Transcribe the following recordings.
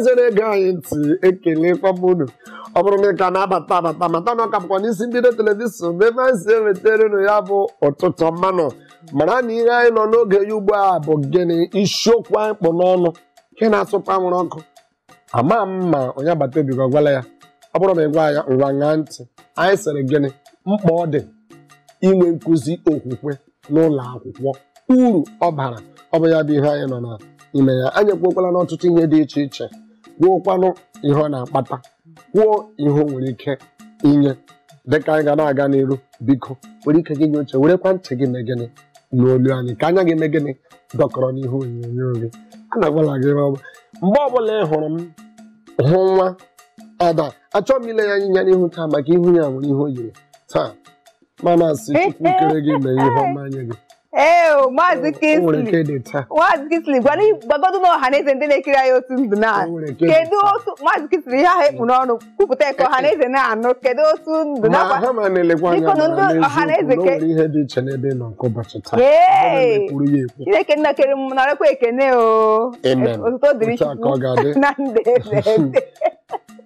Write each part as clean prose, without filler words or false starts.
zere gantị ekele kwabodo ọ bụrụ na ka na-abata mata na ọkapụkwa n'isi mbido telivishọn ebe a si ewetere unu ya bụ ụtụtụ mmanụ mara na ihe anyị nọ n'oge ya ugbu a bụ gịnị isiokwu anyị kpụ n'ọnụ nke na-asụpa nwụrụ ọkụ ama m ma onye agbata obi gị gwala ya ọ bụrụ na ị gwa ya ngwa ṅaa ntị anyị sịrị gịnị mkpa ọ dị inwe nkụzi okwukwe n'ụlọ akwụkwọ uru ọ bara ọ bụ ya bụ ihe anyị nọ n'ime ya anyị ekwuokwala n'ọtụtụ ihe dị iche iche kwuokwanụ ihe ọ na-akpata kwuo ihe o nwere ike inye dịka anyị ga na-aga n'iru biko nwere ike gị nye uche werekwa ntị gị mee gịnị n'olu anyị ka anya gị mee gịnị dọkọrọ n'ihu onyonyo gị a na-agwala gị mgbe ọbụla ị hụrụ m hụ nwa ada achọghị m ile ya anya n'ihu taa maka ihu ya nwere ihe o yiri taa mana asị Chukwu kere gị mee ihe ọma nye gị Maazị Kingsley gwagodu na ọha na eze ndị na-ekiri anyị otu ndụ na kedu otu Maazị Kingsley ihe ahụ ekpu n'ọnụ kwupụta ka ọha na eze na-anụ kedu otu ndụ na ọha na eze ihe dị iche n'ebe nọ nke ụbọchị taa Chineke nna kere m narakwa ekene otuto dịrị na ndị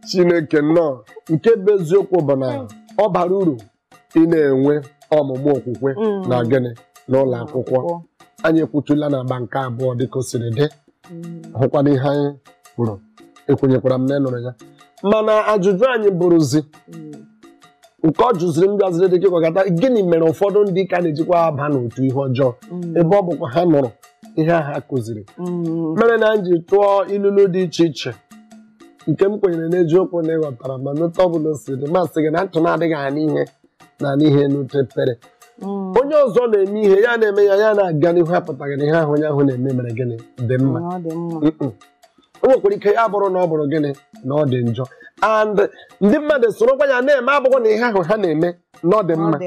Chineke nnọọ nke bụ eziokwu bụ na ọ bara uru ị na-enwe ọmụmụ okwukwe na gịnị n'ụlọ akwụkwọ anyị ekwutula na agba nke abụọ dịka o siri dị hụkwana ihe anyị kwuru ekwenyekwara m na ịnụrụ ya mana ajụjụ anyị bụrụzi nke ọ jụziri m bịaziri dịka ịkwagata gịnị mere ụfọdụ ndị ka na-ejikwa aba n'otu ihe ọjọọ ebe ọ bụkwa ha nụrụ ihe ahụ a kụziri mere na m ji tụọ ilulu dị iche iche nke m kwenyere n'eziokwu na ịghọtara ma n'otu ọbụla o si dị masị gị na ntụ na-adịghị anya ihe na n'ihe n'ute pere onye ọzọ na-eme ihe ya na-eme ya na-aga n'ihu apụtaghị na ihe ahụ onye ahụ na-eme mere gịnị dị mma o nwekwara ike ya bụrụ na ọ bụrụ gịnị na ọ dị njọ and ndị mmadụ sorokwa ya na-eme abụghị na ihe ahụ ha na-eme na ọ dị mma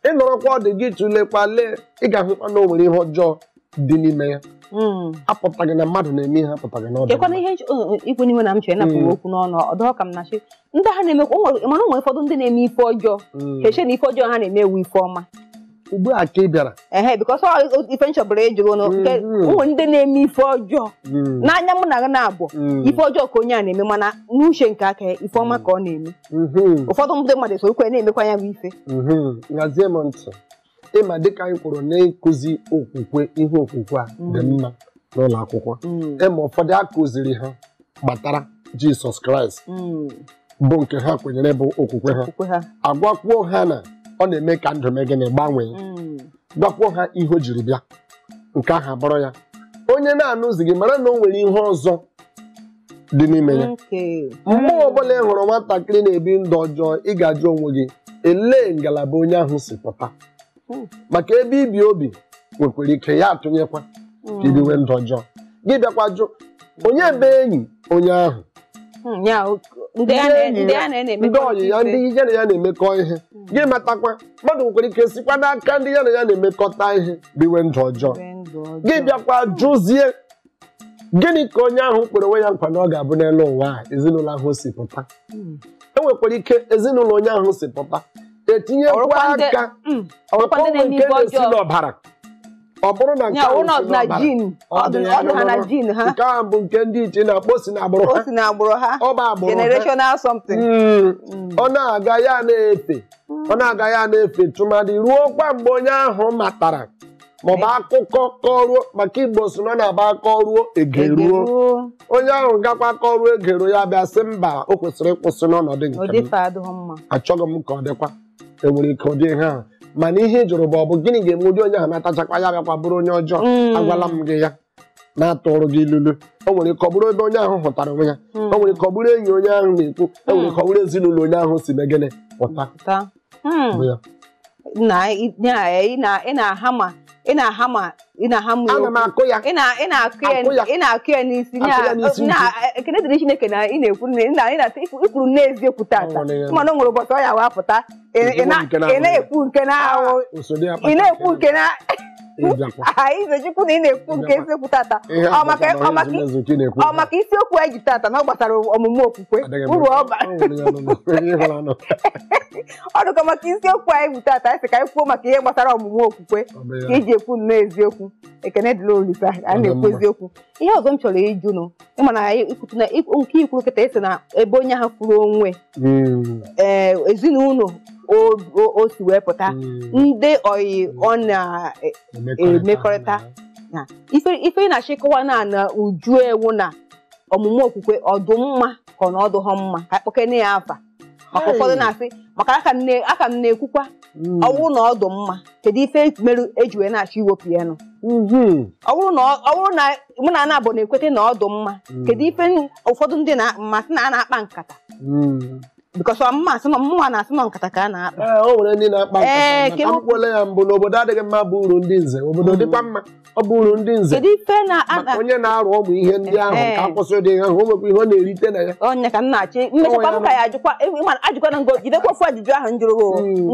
ịnọrọkwa ọ dị gị tụlekwa lee ị ga-ahụkwa na o nwere ihe ọjọọ dị n'ime ya apụtaghị na mmadụ na-eme ihe apụtaghị na ọ dị mma ihe ikwu n'ime na m chere napụrụ okwu n'ọnụ ọdọ ka m na-achị ndị ha na-emekwa mana ụmụ ụfọdụ ndị na-eme ife ọjọọ ha eche na ife ọjọọ ha na-eme ewu ife ọma ugbu a ka ị bịara bikọs ife nchọbụrụ ịjụrụ ụmụ ndị na-eme ife ọjọọ n'anya mụ na gị na-abụ ife ọjọọ ka onye a na-eme mana n'uche nke aka ife ọma ka ọ na-eme ụfọdụ ndị mmadụ sorokwa na-emekwa ya bụ ife ngazie m ntị ịma dịka anyị kwuru na-ekụzi okwukwe ihe okwukwe a dị mma n'ụlọ akwụkwọ ịma ụfọdụ a kụziri ha gbatara Jisọs Kraịst bụ nke ha kwenyere bụ okwukwe ha agwakwuo ha na ọ na-eme ka ndụ mee gịnị gbanwee gwakwuo ha ihe o jiri bịa nke ahụ abụrụ ya onye na-anụzi gị mara na o nwere ihe ọzọ dị n'ime ya mgbe ọbụla ị hụrụ nwatakịrị na-ebi ndụ ọjọọ ị ga-ajụ onwe gị elee ngalaba onye ahụ si pụta maka ebe ibi obi nwekwara ike ya atụnyekwa ka ibiwe ndụ ọjọọ gị bịakwa jụ onye ebe enyi onye ahụ ndị ọyị ya ndị ya na ya na-emekọ ihe gị matakwa mmadụ nwekwara ike sikwa n'aka ndị ya na ya na-emekọta ihe biwe ndụ ọjọọ gị bịakwa jụzie gịnị ka onye ahụ kwere onwe ya nkwa na ọ ga-abụ n'elu ụwa a ezinụlọ ahụ si pụta enwekwara ike ezinụlọ onye ahụ si pụta etinyekwa aka ọkpọnwe nke na-esi n'ọbara ọ bụrụ na nke ahụ nke ahụ bụ nke ndị iche na-akpọ si n'agbụrụ ha ọ bụ agbụrụ ha ọ na-aga ya na-efe tụmadị ruo kwa mgbe onye ahụ matara maọbụ akụkọ kọruo maka Igbo so nọ na-aba akọruo egeruo onye ahụ gakwa akọruo egeruo ya bịa sị mba o kwesịrị ịkwụsị n'ọnọdụ nke m achọghị m ka ọ dịkwa enwere ike ụdị ihe ahụ mana ihe ị jụrụ bụ ọ bụ gịnị ga-eme ụdị onye ahụ na-atachakwa ya bịakwa bụrụ onye ọjọọ agwala m gị ya na-atụrụ gị ilulu o nwere ike ọ bụrụ ebe onye ahụ hụtara onwe ya o nwere ike ọ bụrụ enyi onye ahụ na-ekwu o nwere ike ọ bụrụ ezinụlọ onye ahụ si megene pụta ị na-akụ ya n'isi ekene dịrị Chineke na ị na-ekwuru n'eziokwu tata mana o nwere ụbọchị ọ ya wapụta ị na-ekwu nke na-ahụ ị na-ekwu nke na Izechukwu na ị na-ekwu nke eziokwu tata ọ maka isiokwu anyị ji tata na ọ gbasara ọmụmụ okwukwe uru ọba ọ dịka maka isiokwu anyị bụ tata anyị sị ka anyị kwuo maka ihe gbasara ọmụmụ okwukwe ka iji ekwu nnọọ eziokwu ekene dịla Olisa a na-ekwu eziokwu ihe ọzọ m chọrọ ịjụ nụ ịma na ikwutu na nke ikwuru kịta esi na ebe onye ahụ furu onwe ezinụlọ o si wee pụta ndị oyi ọ na-emekọrịta na ife na-achịkọwa na uju ewu na ọmụmụ okwukwe ọdụ mma ka ọ na ọdụghọ mma ka akpọkene ya afa maka ụfọdụ na-asị maka aka m na-ekwukwa ọwụ na ọdụ mma kedu ife mere eji wee na-achọ iwepụ ya nụ ọwụrụ na mụ na ana abụ na-ekwete na ọdụ mma kedu ife ụfọdụ ndị na-amasị na a na-akpa nkata because mụnwa na-asị nọ nkata ka a na-akpa o nwere ndị na-akpa nkata ka m kwuola ya mbụ n'obodo adịghị mma bụ uru ndị nze obodo dịkwa mma ọ bụ uru ndị nze maka onye na-arụ ụmụ ihe ndị ahụ ka akwụsị ụdị ahụ o nwekwa ihe ọ na-erite na ya onye ka m na-achị mmechakwa m ka ya ajụkwana ngo jidekwa ofu ajụjụ ahụ njụrụ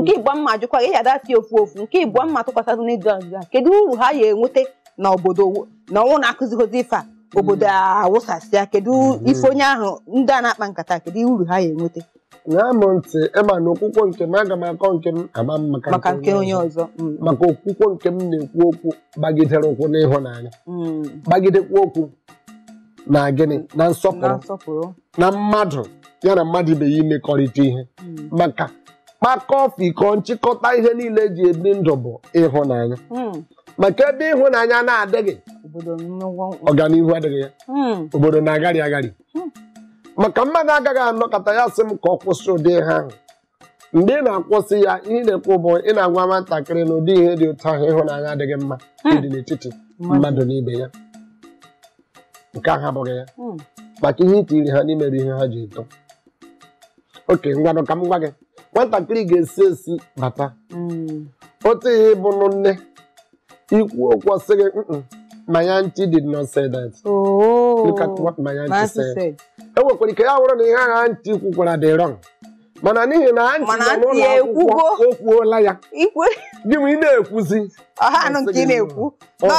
nke igbo mma ajụkwa ya dati ofu nke igbo mma tụkwasịrị n'ịjụ ajụjụ ahụ kedu uru ha ya enweta na obodo na ọnwụ na-akụzigozi ife a obodo awụsasịa kedu ife onye ahụ ndị a na-akpa nkata kedu uru ha ya enweta na-amụ ntị ịma na okwukwo nke m aga m akọ nke m ama m maka nke onye ọzọ maka okwukwo nke m na-ekwu okwu gbagidere ụkwụ n'ịhụnanya gbagidekwa okwu na gịnị na nsọpụrụ na mmadụ ya na mmadụ ibe ya imekọrịta ihe maka kpakọọ iko nchịkọta ihe niile eji ebi ndụ bụ ịhụnanya maka ebe ịhụnanya na-adịghị ọganihu adịghị ya obodo na-agharị agharị maka mmadụ agaghị anọkọta ya sị m ka ọ kwụsị ụdị ihe ahụ mgbe ị na-akwụsị ya ihe na-ekwu bụ ị na-agwa nwatakịrị na ụdị ihe dị otu ahụ ịhụnanya adịghị mma ịdị n'etiti mmadụ na ibe ya nke ahụ abụghị ya maka ihe itiri ha n'ime ihe ha ji eto oke ngwanụ ka m gwa gị nwatakịrị ga-esi esi bata otu ihe ịbụnụ nne ikwu okwu sị gị my auntie did not say that. Look at what my auntie said. E nwekwara ike ya wụrụ na ihe ahụ auntie kwukwara dị wrong mana n'ihi na auntie nọ n'ụlọ akwụkwọ o kwuola ya gị ma ị na-ekwuzi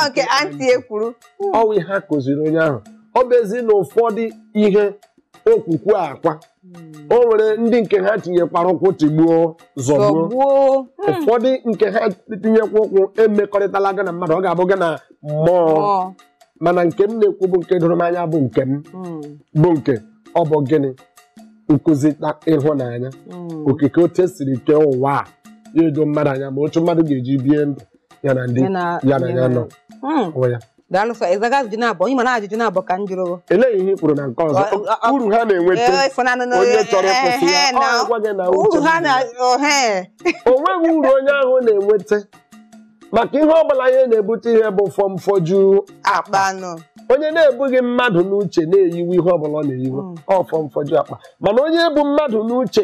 nke auntie ekwuru ọwụ ihe a kụziri onye ahụ ọ bụ ezi na ụfọdụ ihe okwukwe akwa o nwere ndị nke ha tinyekwara ụkwụ tigbuo zọgbuo ụfọdụ nke ha tinyekwa ụkwụ emekọrịtala gị na mmadụ ọ ga-abụ gị na mmụọ mana nke m na-ekwu bụ nke doro m anya bụ nke m bụ nke ọ bụ gịnị nkụzita ịhụnanya okike otu esiri kee ụwa a ya edo mmadụ anya ma otu mmadụ ga-eji bie ndụ ya na ndị ya na ya nọ ya daalụ sọ ịzaga ajụjụ na-abụ ịma na ajụjụ na-abụ ka m jụrụ eleghị ihe kwuru na nke ọzọ uru ha na-enweta onye chọrọ ịkwụsị ya ọ gwa gị na uche o nweghị uru onye ahụ na-enweta maka ihe ọbụla ihe na-ebute ihe bụ fọmfọju akpa onye na-ebughị mmadụ n'uche na-eyiwe ihe ọbụla ọ na-eyiwe ọ fọmfọju akpa mana onye bụ mmadụ n'uche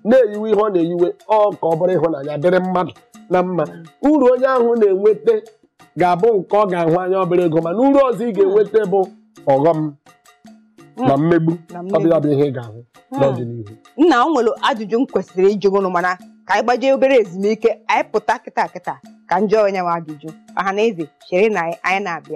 na-eyiwe ihe ọ na-eyiwe ọ ka ọ bụrụ ịhụnanya dịrị mmadụ na mma uru onye ahụ na-enweta ga-abụ nke ọ ga-ahụ anya obere ego mana uru ọzọ ị ga-enweta bụ ọghọm na mmegbu ọbịa bụ ihe ị ga-ahụ n'ọdịnihu. Nna o nwere ajụjụ m kwesịrị ịjụgụnụ mana ka anyị gbajie obere ezumike anyị pụta kịta ka m jụọ onye nwe ajụjụ ọha na eze chere na anyị na-abịa.